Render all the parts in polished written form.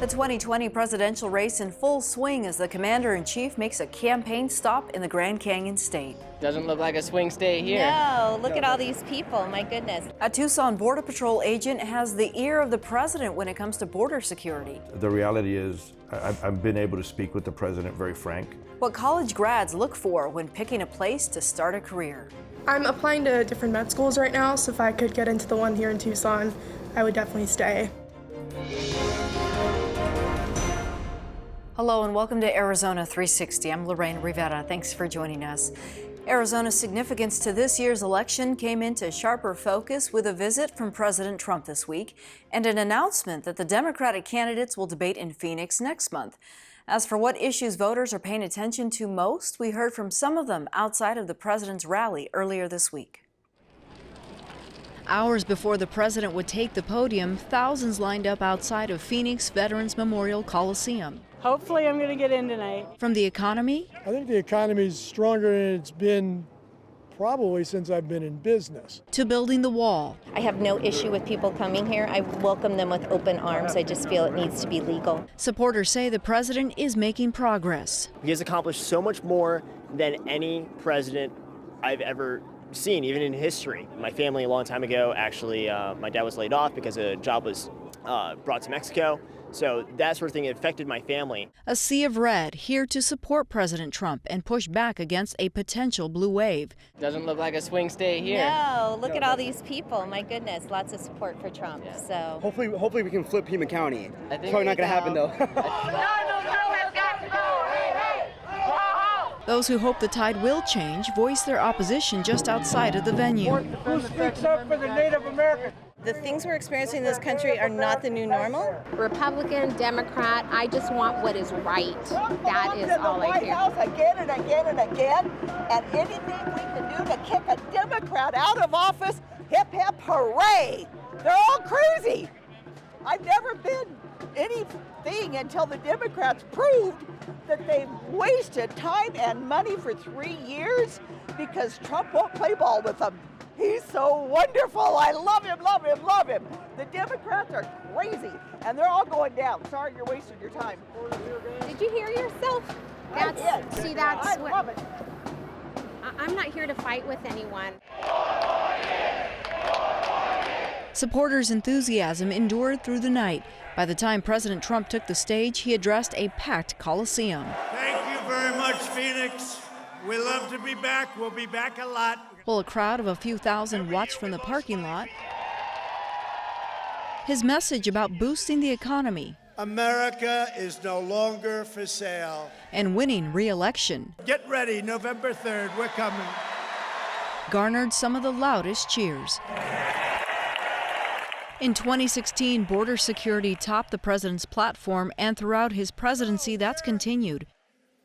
The 2020 presidential race in full swing as the commander-in-chief makes a campaign stop in the Grand Canyon State. Doesn't look like a swing state here. No, look at all these people, my goodness. A Tucson Border Patrol agent has the ear of the president when it comes to border security. The reality is, I've been able to speak with the president very frank. What college grads look for when picking a place to start a career. I'm applying to different med schools right now, so if I could get into the one here in Tucson, I would definitely stay. Hello and welcome to Arizona 360. I'm Lorraine Rivera. Thanks for joining us. Arizona's significance to this year's election came into sharper focus with a visit from President Trump this week and an announcement that the Democratic candidates will debate in Phoenix next month. As for what issues voters are paying attention to most, we heard from some of them outside of the president's rally earlier this week. Hours before the president would take the podium, thousands lined up outside of Phoenix Veterans Memorial Coliseum. Hopefully I'm going to get in tonight. From the economy? I think the economy is stronger than it's been probably since I've been in business. To building the wall. I have no issue with people coming here. I welcome them with open arms. I just feel it needs to be legal. Supporters say the president is making progress. He has accomplished so much more than any president I've ever seen, even in history. My family a long time ago, actually, my dad was laid off because a job was brought to Mexico. So that sort of thing affected my family. A sea of red here to support President Trump and push back against a potential blue wave. Doesn't look like a swing state here. No, look at all these people, my goodness. Lots of support for Trump. Yeah. So Hopefully we can flip Pima County. I think it's probably not going to happen though. Those who hope the tide will change voice their opposition just outside of the venue. Who speaks up for the Native American? the things we're experiencing in this country are not the new normal. Republican, Democrat, I just want what is right. That is all I care. The White House again and again and again, and anything we can do to kick a Democrat out of office, hip hip hooray! They're all crazy. I've never been anything until the Democrats proved that they've wasted time and money for 3 years because Trump won't play ball with them. He's so wonderful. I love him, love him, love him. The Democrats are crazy, and they're all going down. Sorry you're wasting your time. Did you hear yourself? I did. See, that's I what... love it. I'm not here to fight with anyone. Supporters' enthusiasm endured through the night. By the time President Trump took the stage, he addressed a packed Coliseum. Thank you very much, Phoenix. We love to be back. We'll be back a lot. While a crowd of a few thousand watched from the parking lot, his message about boosting the economy. America is no longer for sale. And winning re-election. Get ready, November 3rd, we're coming. Garnered some of the loudest cheers. In 2016, border security topped the president's platform, and throughout his presidency, that's continued.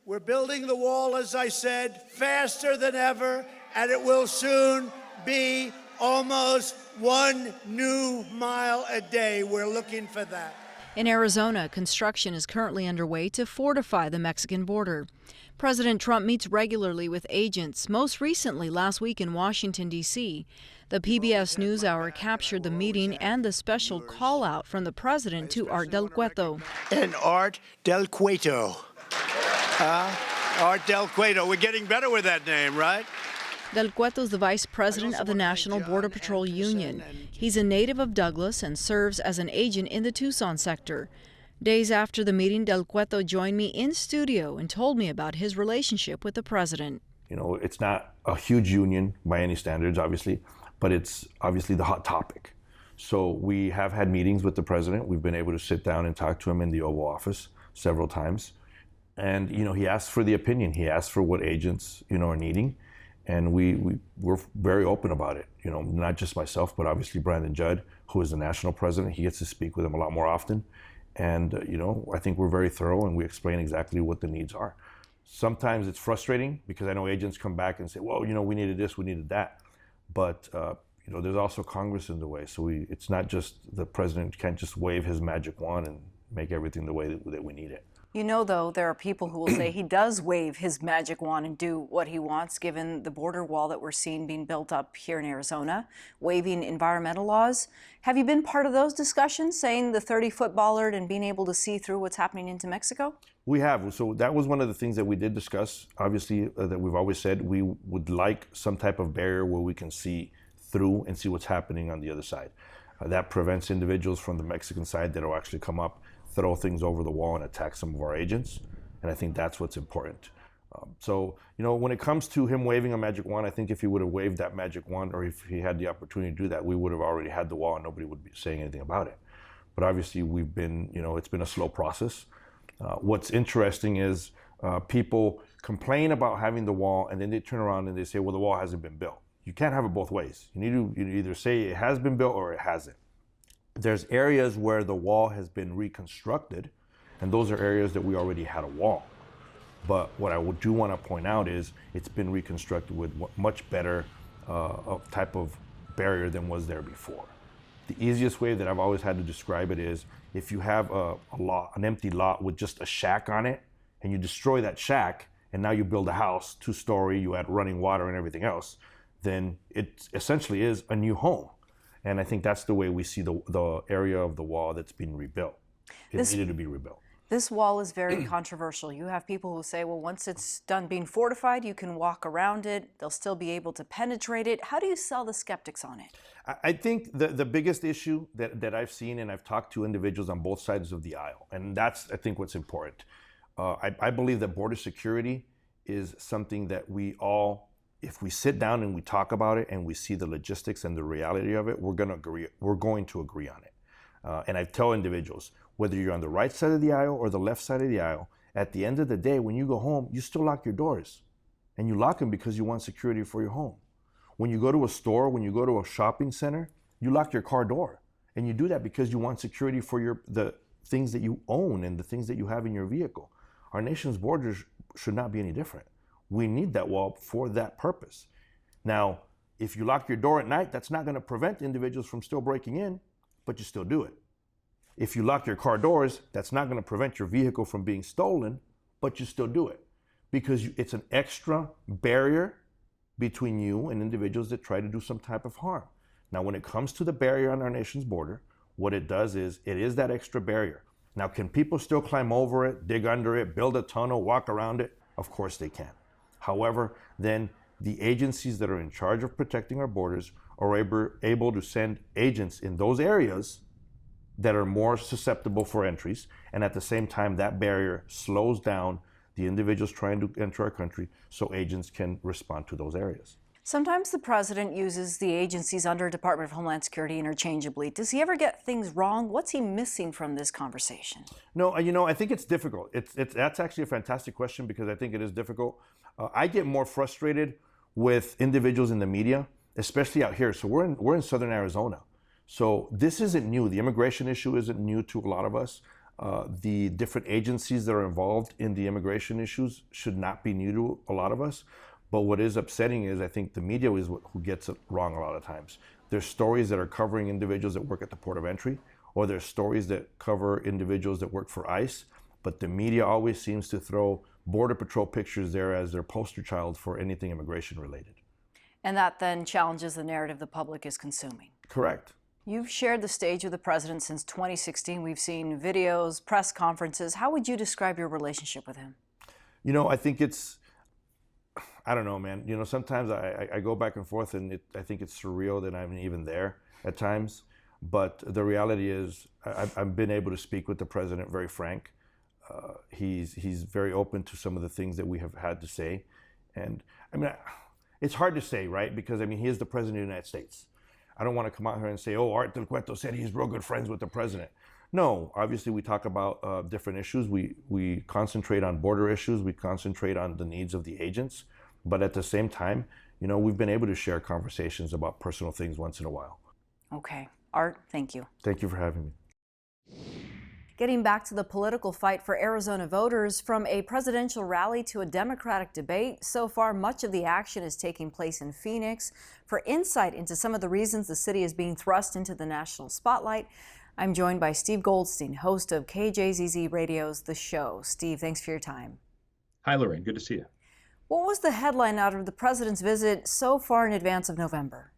We're building the wall, as I said, faster than ever, and it will soon be almost 1 new mile a day. We're looking for that. In Arizona, construction is currently underway to fortify the Mexican border. President Trump meets regularly with agents, most recently last week in Washington, D.C. The PBS NewsHour captured the meeting and the special call-out from the president to Art Del Cueto. And Art Del Cueto. Art Del Cueto. We're getting better with that name, right? Del Cueto is the vice president of the National Border Patrol Union. He's a native of Douglas and serves as an agent in the Tucson sector. Days after the meeting, Del Cueto joined me in studio and told me about his relationship with the president. You know, it's not a huge union by any standards, obviously, but it's obviously the hot topic. So we have had meetings with the president. We've been able to sit down and talk to him in the Oval Office several times. And, you know, he asked for the opinion. He asked for what agents, you know, are needing. And we're very open about it. You know, not just myself, but obviously Brandon Judd, who is the national president. He gets to speak with him a lot more often. And, you know, I think we're very thorough and we explain exactly what the needs are. Sometimes it's frustrating because I know agents come back and say, well, you know, we needed this, we needed that. But, you know, there's also Congress in the way. So it's not just the president can't just wave his magic wand and make everything the way that we need it. You know, though, there are people who will say he does wave his magic wand and do what he wants, given the border wall that we're seeing being built up here in Arizona, waiving environmental laws. Have you been part of those discussions, saying the 30-foot bollard and being able to see through what's happening into Mexico? We have. So that was one of the things that we did discuss, obviously, that we've always said we would like some type of barrier where we can see through and see what's happening on the other side. That prevents individuals from the Mexican side that will actually come up, throw things over the wall and attack some of our agents. And I think that's what's important. So, you know, when it comes to him waving a magic wand, I think if he would have waved that magic wand, or if he had the opportunity to do that, we would have already had the wall and nobody would be saying anything about it. But obviously we've been, you know, it's been a slow process. What's interesting is people complain about having the wall and then they turn around and they say, well, the wall hasn't been built. You can't have it both ways. You either say it has been built or it hasn't. There's areas where the wall has been reconstructed, and those are areas that we already had a wall. But what I do want to point out is it's been reconstructed with much better type of barrier than was there before. The easiest way that I've always had to describe it is if you have an empty lot with just a shack on it, and you destroy that shack, and now you build a house, 2-story, you add running water and everything else, then it essentially is a new home. And I think that's the way we see the area of the wall that's being rebuilt. It needed to be rebuilt. This wall is very controversial. You have people who say, well, once it's done being fortified, you can walk around it. They'll still be able to penetrate it. How do you sell the skeptics on it? I think the biggest issue that I've seen, and I've talked to individuals on both sides of the aisle, and that's, I think, what's important. I believe that border security is something that we all, if we sit down and we talk about it and we see the logistics and the reality of it, we're going to agree on it. And I tell individuals, whether you're on the right side of the aisle or the left side of the aisle, at the end of the day, when you go home, you still lock your doors. And you lock them because you want security for your home. When you go to a store, when you go to a shopping center, you lock your car door. And you do that because you want security for the things that you own and the things that you have in your vehicle. Our nation's borders should not be any different. We need that wall for that purpose. Now, if you lock your door at night, that's not going to prevent individuals from still breaking in, but you still do it. If you lock your car doors, that's not going to prevent your vehicle from being stolen, but you still do it. Because it's an extra barrier between you and individuals that try to do some type of harm. Now, when it comes to the barrier on our nation's border, what it does is it is that extra barrier. Now, can people still climb over it, dig under it, build a tunnel, walk around it? Of course they can. However, then the agencies that are in charge of protecting our borders are able to send agents in those areas that are more susceptible for entries, and at the same time that barrier slows down the individuals trying to enter our country so agents can respond to those areas. Sometimes the president uses the agencies under Department of Homeland Security interchangeably. Does he ever get things wrong? What's he missing from this conversation? No, I think it's difficult. That's actually a fantastic question because I think it is difficult. I get more frustrated with individuals in the media, especially out here. So we're in southern Arizona. So this isn't new. The immigration issue isn't new to a lot of us. The different agencies that are involved in the immigration issues should not be new to a lot of us. But what is upsetting is I think the media is who gets it wrong a lot of times. There's stories that are covering individuals that work at the port of entry, or there's stories that cover individuals that work for ICE, but the media always seems to throw Border Patrol pictures there as their poster child for anything immigration related. And that then challenges the narrative the public is consuming. Correct. You've shared the stage with the president since 2016. We've seen videos, press conferences. How would you describe your relationship with him? I think I don't know, man. Sometimes I go back and forth and I think it's surreal that I'm even there at times. But the reality is I've been able to speak with the president very frank. He's very open to some of the things that we have had to say. And it's hard to say, right? Because he is the president of the United States. I don't want to come out here and say, oh, Art Del Cueto said he's real good friends with the president. No, obviously we talk about different issues. We concentrate on border issues. We concentrate on the needs of the agents. But at the same time, we've been able to share conversations about personal things once in a while. Okay. Art, thank you. Thank you for having me. Getting back to the political fight for Arizona voters, from a presidential rally to a Democratic debate, so far much of the action is taking place in Phoenix. For insight into some of the reasons the city is being thrust into the national spotlight, I'm joined by Steve Goldstein, host of KJZZ Radio's The Show. Steve, thanks for your time. Hi, Lorraine. Good to see you. What was the headline out of the president's visit so far in advance of November?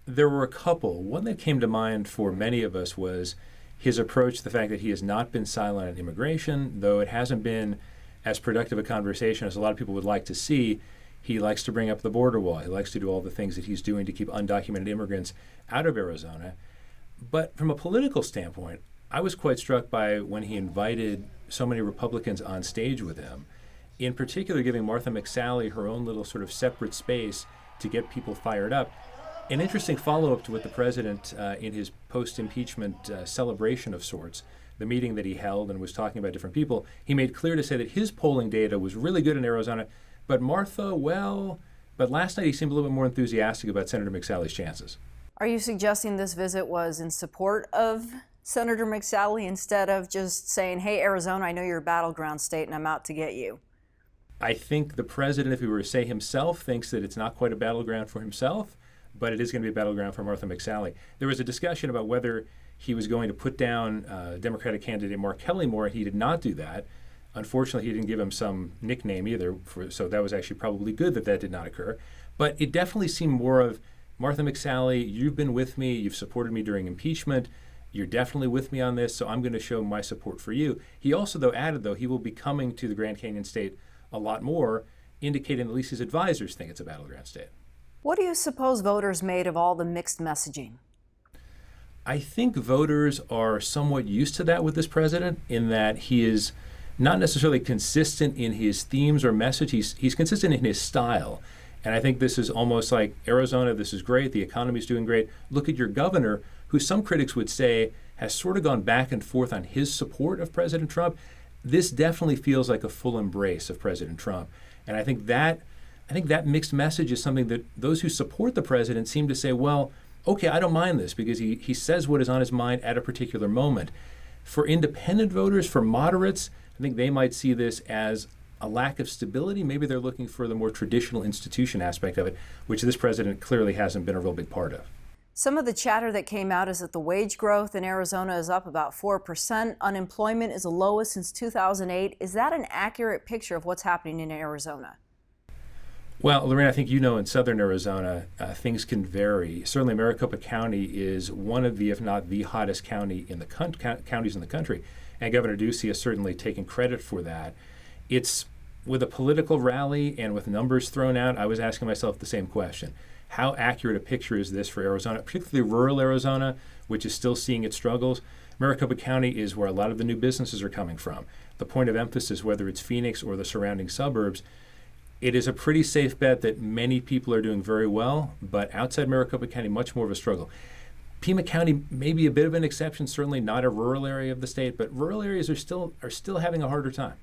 There were a couple. One that came to mind for many of us was his approach, the fact that he has not been silent on immigration, though it hasn't been as productive a conversation as a lot of people would like to see. He likes to bring up the border wall. He likes to do all the things that he's doing to keep undocumented immigrants out of Arizona. But from a political standpoint, I was quite struck by when he invited so many Republicans on stage with him, in particular giving Martha McSally her own little sort of separate space to get people fired up. An interesting follow-up to what the president, in his post-impeachment celebration of sorts, the meeting that he held and was talking about different people, he made clear to say that his polling data was really good in Arizona, but Martha, but last night he seemed a little bit more enthusiastic about Senator McSally's chances. Are you suggesting this visit was in support of Senator McSally instead of just saying, hey, Arizona, I know you're a battleground state and I'm out to get you? I think the president, if he were to say himself, thinks that it's not quite a battleground for himself, but it is going to be a battleground for Martha McSally. There was a discussion about whether he was going to put down Democratic candidate Mark Kelly more. He did not do that. Unfortunately, he didn't give him some nickname either, so that was actually probably good that that did not occur. But it definitely seemed more of, Martha McSally, you've been with me, you've supported me during impeachment, you're definitely with me on this, so I'm going to show my support for you. He also, though, added, he will be coming to the Grand Canyon State a lot more, indicating at least his advisors think it's a battleground state. What do you suppose voters made of all the mixed messaging? I think voters are somewhat used to that with this president, in that he is not necessarily consistent in his themes or message. He's consistent in his style. And I think this is almost like, Arizona, this is great, the economy's doing great. Look at your governor, who some critics would say has sort of gone back and forth on his support of President Trump. This definitely feels like a full embrace of President Trump. And I think that mixed message is something that those who support the president seem to say, well, okay, I don't mind this because he says what is on his mind at a particular moment. For independent voters, for moderates, I think they might see this as a lack of stability. Maybe they're looking for the more traditional institution aspect of it, which this president clearly hasn't been a real big part of. Some of the chatter that came out is that the wage growth in Arizona is up about 4%. Unemployment is the lowest since 2008. Is that an accurate picture of what's happening in Arizona? Well, Lorraine, I think you know in southern Arizona, things can vary. Certainly Maricopa County is one of the, if not the hottest county in the counties in the country. And Governor Ducey has certainly taken credit for that. It's with a political rally and with numbers thrown out, I was asking myself the same question. How accurate a picture is this for Arizona, particularly rural Arizona, which is still seeing its struggles? Maricopa County is where a lot of the new businesses are coming from. The point of emphasis, whether it's Phoenix or the surrounding suburbs, it is a pretty safe bet that many people are doing very well, but outside Maricopa County, much more of a struggle. Pima County may be a bit of an exception, certainly not a rural area of the state, but rural areas are still having a harder time.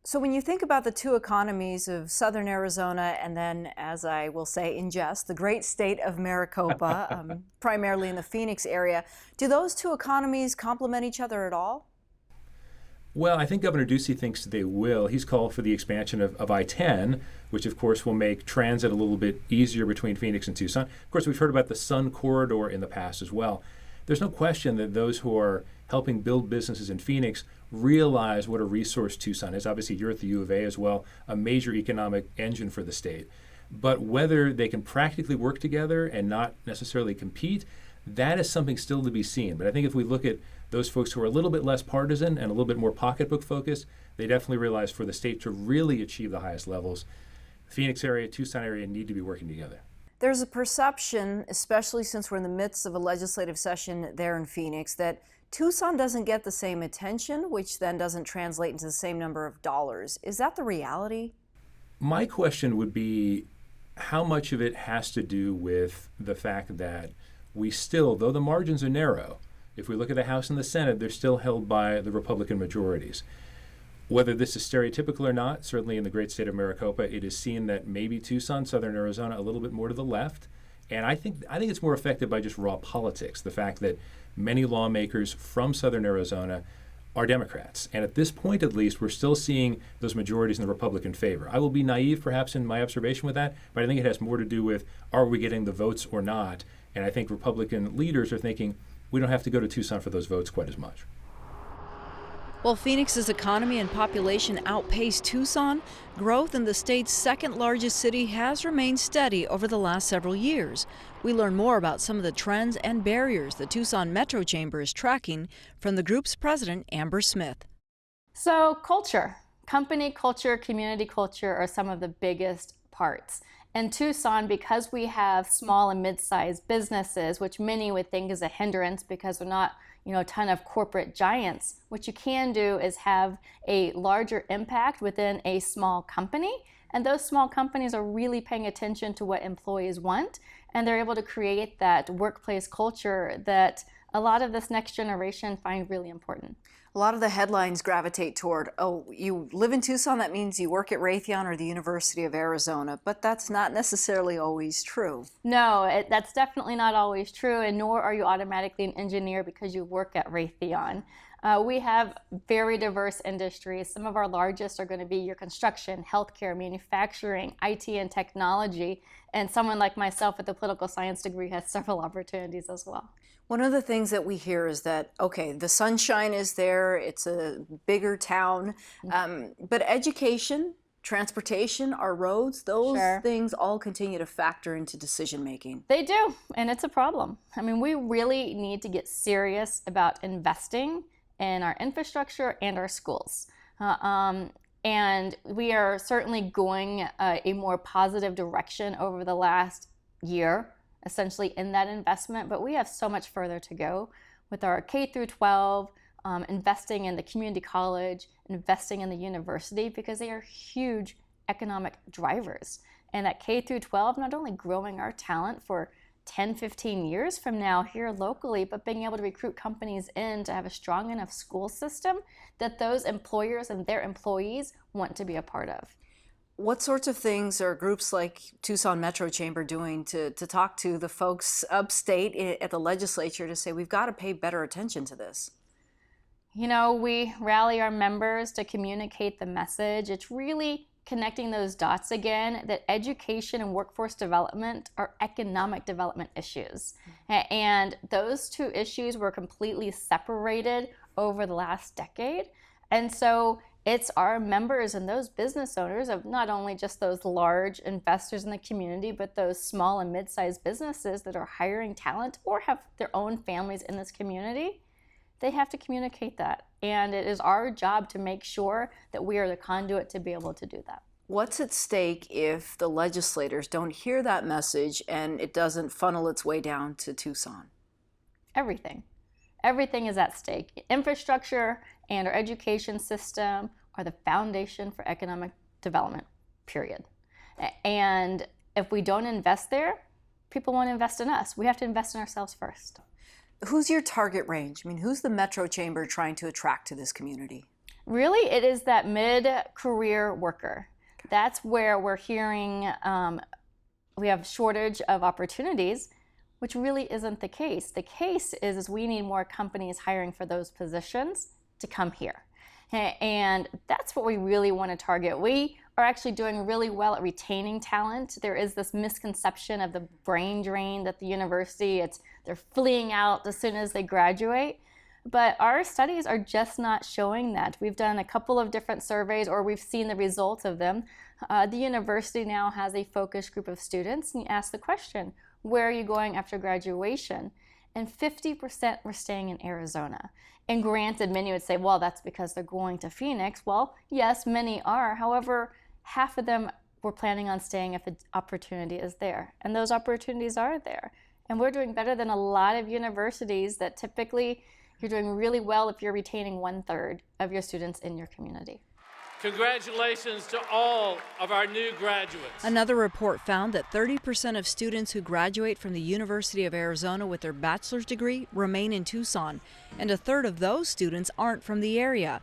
So when you think about the two economies of southern Arizona and then, as I will say in jest, the great state of Maricopa, primarily in the Phoenix area, do those two economies complement each other at all? Well, I think Governor Ducey thinks they will. He's called for the expansion of I-10, which of course will make transit a little bit easier between Phoenix and Tucson. Of course, we've heard about the Sun Corridor in the past as well. There's no question that those who are helping build businesses in Phoenix realize what a resource Tucson is. Obviously, you're at the U of A as well, a major economic engine for the state. But whether they can practically work together and not necessarily compete, that is something still to be seen. But I think if we look at those folks who are a little bit less partisan and a little bit more pocketbook focused, they definitely realize for the state to really achieve the highest levels, Phoenix area, Tucson area need to be working together. There's a perception, especially since we're in the midst of a legislative session there in Phoenix, that Tucson doesn't get the same attention, which then doesn't translate into the same number of dollars. Is that the reality? My question would be how much of it has to do with the fact that we still, though the margins are narrow, if we look at the House and the Senate, they're still held by the Republican majorities. Whether this is stereotypical or not, certainly in the great state of Maricopa, it is seen that maybe Tucson, southern Arizona, a little bit more to the left. And I think it's more affected by just raw politics, the fact that many lawmakers from southern Arizona are Democrats. And at this point, at least, we're still seeing those majorities in the Republican favor. I will be naive, perhaps, in my observation with that, but I think it has more to do with, are we getting the votes or not? And I think Republican leaders are thinking, we don't have to go to Tucson for those votes quite as much. While Phoenix's economy and population outpace Tucson, growth in the state's second largest city has remained steady over the last several years. We learn more about some of the trends and barriers the Tucson Metro Chamber is tracking from the group's president, Amber Smith. So culture, company culture, community culture are some of the biggest parts. In Tucson, because we have small and mid-sized businesses, which many would think is a hindrance because they're not a ton of corporate giants, what you can do is have a larger impact within a small company. And those small companies are really paying attention to what employees want, and they're able to create that workplace culture that a lot of this next generation find really important. A lot of the headlines gravitate toward, oh, you live in Tucson, that means you work at Raytheon or the University of Arizona, but that's not necessarily always true. No, that's definitely not always true, and nor are you automatically an engineer because you work at Raytheon. We have very diverse industries. Some of our largest are going to be your construction, healthcare, manufacturing, IT, and technology. And someone like myself with a political science degree has several opportunities as well. One of the things that we hear is that, okay, the sunshine is there, it's a bigger town, but education, transportation, our roads, those things all continue to factor into decision making. They do, and it's a problem. I mean, we really need to get serious about investing in our infrastructure and our schools. And we are certainly going a more positive direction over the last year, essentially in that investment, but we have so much further to go with our K through 12, investing in the community college, investing in the university, because they are huge economic drivers. And that K through 12, not only growing our talent for 10, 15 years from now here locally, but being able to recruit companies in to have a strong enough school system that those employers and their employees want to be a part of. What sorts of things are groups like Tucson Metro Chamber doing to talk to the folks upstate at the legislature to say we've got to pay better attention to this? You know, we rally our members to communicate the message. It's really connecting those dots again, that education and workforce development are economic development issues. And those two issues were completely separated over the last decade. And so it's our members and those business owners of not only just those large investors in the community, but those small and mid-sized businesses that are hiring talent or have their own families in this community. They have to communicate that. And it is our job to make sure that we are the conduit to be able to do that. What's at stake if the legislators don't hear that message and it doesn't funnel its way down to Tucson? Everything. Everything is at stake. Infrastructure and our education system are the foundation for economic development, period. And if we don't invest there, people won't invest in us. We have to invest in ourselves first. Who's your target range? I mean, who's the Metro Chamber trying to attract to this community? Really, it is that mid-career worker. That's where we're hearing we have shortage of opportunities, which really isn't the case. The case is we need more companies hiring for those positions to come here. And that's what we really want to target. We are actually doing really well at retaining talent. There is this misconception of the brain drain that the university, they're fleeing out as soon as they graduate. But our studies are just not showing that. We've done a couple of different surveys, or we've seen the results of them. The university now has a focus group of students, and you ask the question, where are you going after graduation? And 50% were staying in Arizona. And granted, many would say, well, that's because they're going to Phoenix. Well, yes, many are. However, half of them were planning on staying if the opportunity is there. And those opportunities are there. And we're doing better than a lot of universities that typically you're doing really well if you're retaining 1/3 of your students in your community. Congratulations to all of our new graduates. Another report found that 30% of students who graduate from the University of Arizona with their bachelor's degree remain in Tucson, and 1/3 of those students aren't from the area.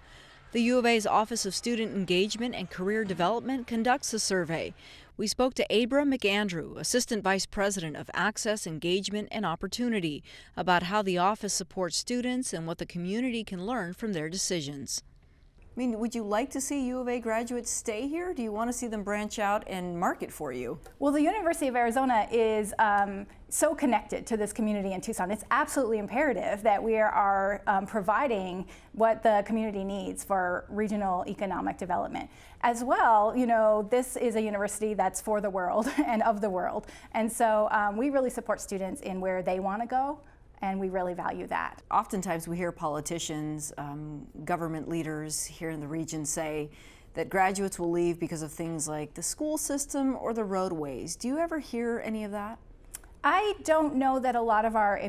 The U of A's Office of Student Engagement and Career Development conducts a survey. We spoke to Abra McAndrew, Assistant Vice President of Access, Engagement, and Opportunity, about how the office supports students and what the community can learn from their decisions. I mean, would you like to see U of A graduates stay here? Do you want to see them branch out and market for you? Well, the University of Arizona is so connected to this community in Tucson. It's absolutely imperative that we are providing what the community needs for regional economic development. As well, you know, this is a university that's for the world and of the world. And so we really support students in where they want to go. And we really value that. Oftentimes we hear politicians, government leaders here in the region say that graduates will leave because of things like the school system or the roadways. Do you ever hear any of that? I don't know that a lot of our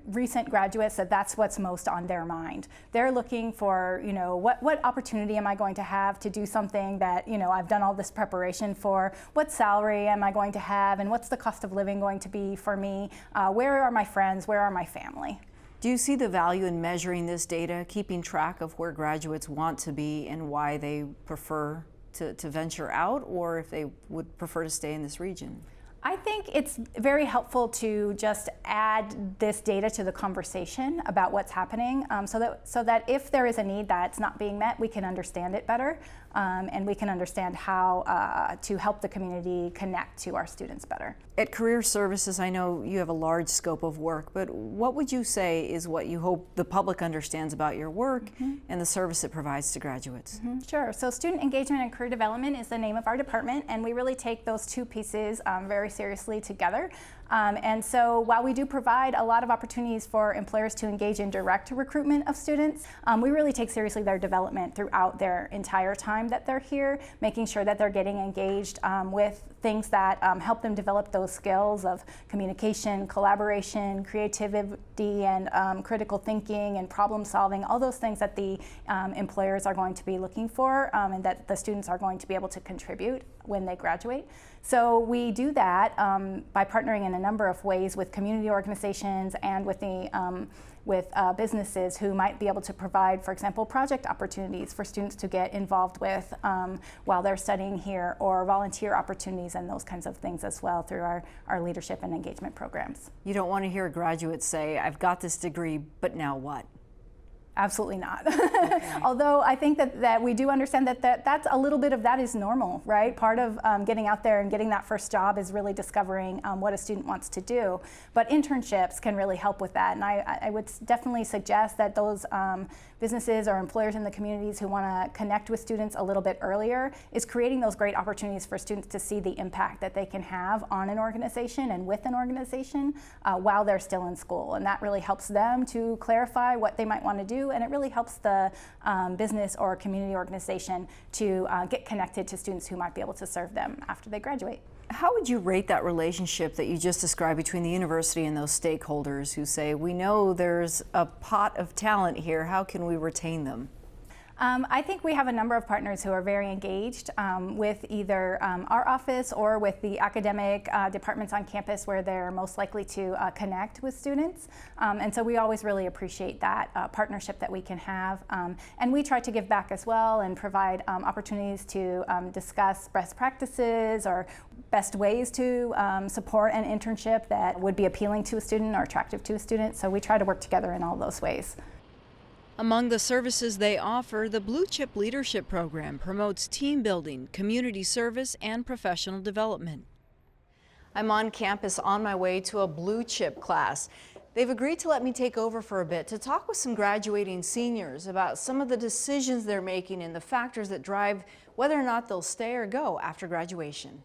recent graduates that that's what's most on their mind. They're looking for, you know, what opportunity am I going to have to do something that, you know, I've done all this preparation for? What salary am I going to have? And what's the cost of living going to be for me? Where are my friends? Where are my family? Do you see the value in measuring this data, keeping track of where graduates want to be and why they prefer to venture out, or if they would prefer to stay in this region? I think it's very helpful to just add this data to the conversation about what's happening so that if there is a need that's not being met, we can understand it better and we can understand how to help the community connect to our students better. At Career Services, I know you have a large scope of work, but what would you say is what you hope the public understands about your work and the service it provides to graduates? Sure. So student engagement and career development is the name of our department, and we really take those two pieces very seriously together. And so while we do provide a lot of opportunities for employers to engage in direct recruitment of students, we really take seriously their development throughout their entire time that they're here, making sure that they're getting engaged with things that help them develop those skills of communication, collaboration, creativity, and critical thinking and problem solving, all those things that the employers are going to be looking for and that the students are going to be able to contribute when they graduate. So we do that by partnering in a number of ways with community organizations and with the businesses who might be able to provide, for example, project opportunities for students to get involved with while they're studying here, or volunteer opportunities and those kinds of things as well through our leadership and engagement programs. You don't want to hear graduates say, I've got this degree, but now what? Absolutely not. Although I think that we do understand that's a little bit of that is normal, right? Part of getting out there and getting that first job is really discovering what a student wants to do. But internships can really help with that. And I would definitely suggest that those businesses or employers in the communities who want to connect with students a little bit earlier is creating those great opportunities for students to see the impact that they can have on an organization and with an organization while they're still in school. And that really helps them to clarify what they might want to do, and it really helps the business or community organization to get connected to students who might be able to serve them after they graduate. How would you rate that relationship that you just described between the university and those stakeholders who say, we know there's a pot of talent here, how can we retain them? I think we have a number of partners who are very engaged with either our office or with the academic departments on campus where they're most likely to connect with students. And so we always really appreciate that partnership that we can have. And we try to give back as well and provide opportunities to discuss best practices or best ways to support an internship that would be appealing to a student or attractive to a student. So we try to work together in all those ways. Among the services they offer, the Blue Chip Leadership Program promotes team building, community service, and professional development. I'm on campus on my way to a Blue Chip class. They've agreed to let me take over for a bit to talk with some graduating seniors about some of the decisions they're making and the factors that drive whether or not they'll stay or go after graduation.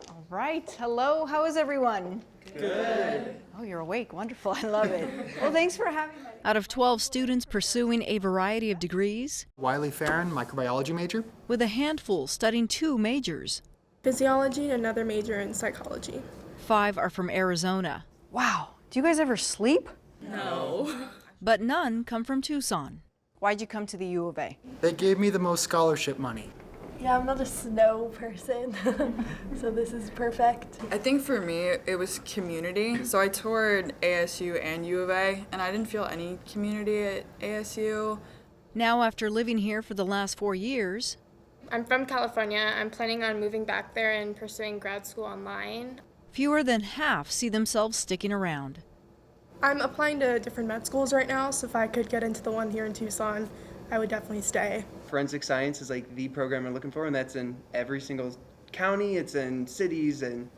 All right, hello, how is everyone? Good. Oh, you're awake, wonderful, I love it. Well, thanks for having me. Out of 12 students pursuing a variety of degrees, Wiley Farron, microbiology major, with a handful studying 2 majors. Physiology and another major in psychology. 5 are from Arizona. Wow, do you guys ever sleep? No. But none come from Tucson. Why'd you come to the U of A? They gave me the most scholarship money. Yeah, I'm not a snow person, so this is perfect. I think for me, it was community. So I toured ASU and U of A, and I didn't feel any community at ASU. Now, after living here for the last 4 years, I'm from California. I'm planning on moving back there and pursuing grad school online. Fewer than half see themselves sticking around. I'm applying to different med schools right now, so if I could get into the one here in Tucson, I would definitely stay. Forensic science is like the program I'm looking for, and that's in every single county, it's in cities, and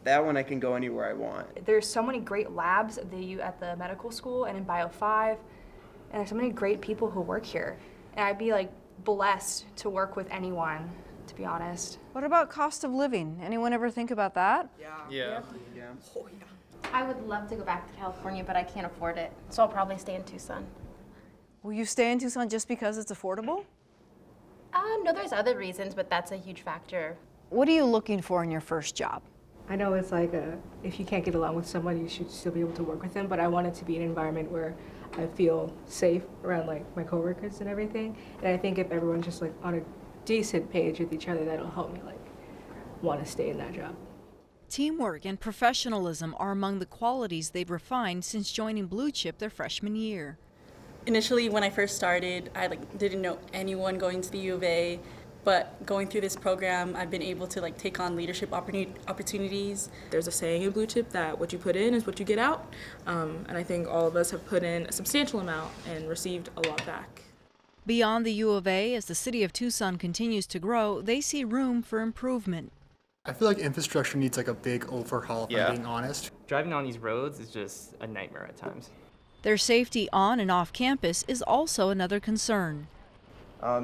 that one I can go anywhere I want. There's so many great labs at the medical school and in Bio 5, and there's so many great people who work here. And I'd be like blessed to work with anyone, to be honest. What about cost of living? Anyone ever think about that? Yeah. Oh, yeah. I would love to go back to California, but I can't afford it. So I'll probably stay in Tucson. Will you stay in Tucson just because it's affordable? No, there's other reasons, but that's a huge factor. What are you looking for in your first job? I know it's like if you can't get along with someone, you should still be able to work with them, but I want it to be an environment where I feel safe around like my coworkers and everything. And I think if everyone's just like on a decent page with each other, that'll help me like want to stay in that job. Teamwork and professionalism are among the qualities they've refined since joining Blue Chip their freshman year. Initially, when I first started, I didn't know anyone going to the U of A, but going through this program, I've been able to take on leadership opportunities. There's a saying in Blue Chip that what you put in is what you get out, and I think all of us have put in a substantial amount and received a lot back. Beyond the U of A, as the city of Tucson continues to grow, they see room for improvement. I feel like infrastructure needs like a big overhaul, if I'm being honest. Driving on these roads is just a nightmare at times. Their safety on and off campus is also another concern.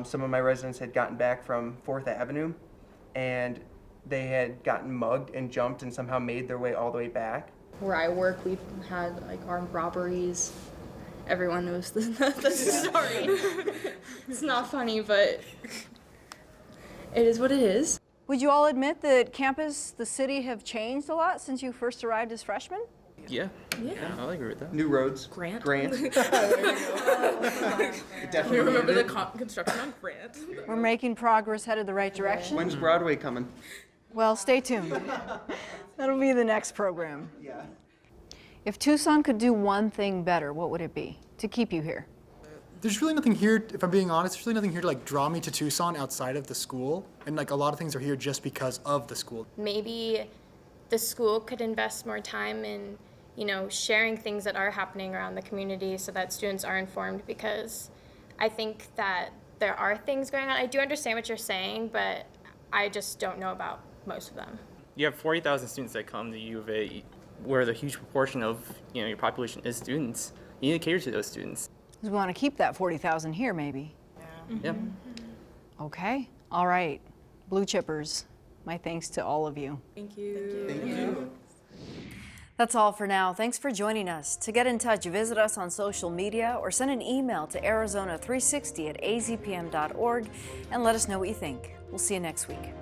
Some of my residents had gotten back from 4th Avenue, and they had gotten mugged and jumped and somehow made their way all the way back. Where I work, we've had armed robberies. Everyone knows the story. It's not funny, but it is what it is. Would you all admit that campus, the city, have changed a lot since you first arrived as freshmen? Yeah, I'll agree with that. New roads. Grant. Definitely. Remember the construction on Grant. We're making progress, headed the right direction. When's Broadway coming? Well, stay tuned. That'll be the next program. Yeah. If Tucson could do one thing better, what would it be to keep you here? There's really nothing here, if I'm being honest, there's really nothing here to draw me to Tucson outside of the school. And a lot of things are here just because of the school. Maybe the school could invest more time in, sharing things that are happening around the community so that students are informed, because I think that there are things going on. I do understand what you're saying, but I just don't know about most of them. You have 40,000 students that come to U of A, where the huge proportion of your population is students. You need to cater to those students. We want to keep that 40,000 here, maybe. Yeah. Okay. All right. Blue Chippers, my thanks to all of you. Thank you. Thank you. That's all for now. Thanks for joining us. To get in touch, visit us on social media or send an email to arizona360@azpm.org and let us know what you think. We'll see you next week.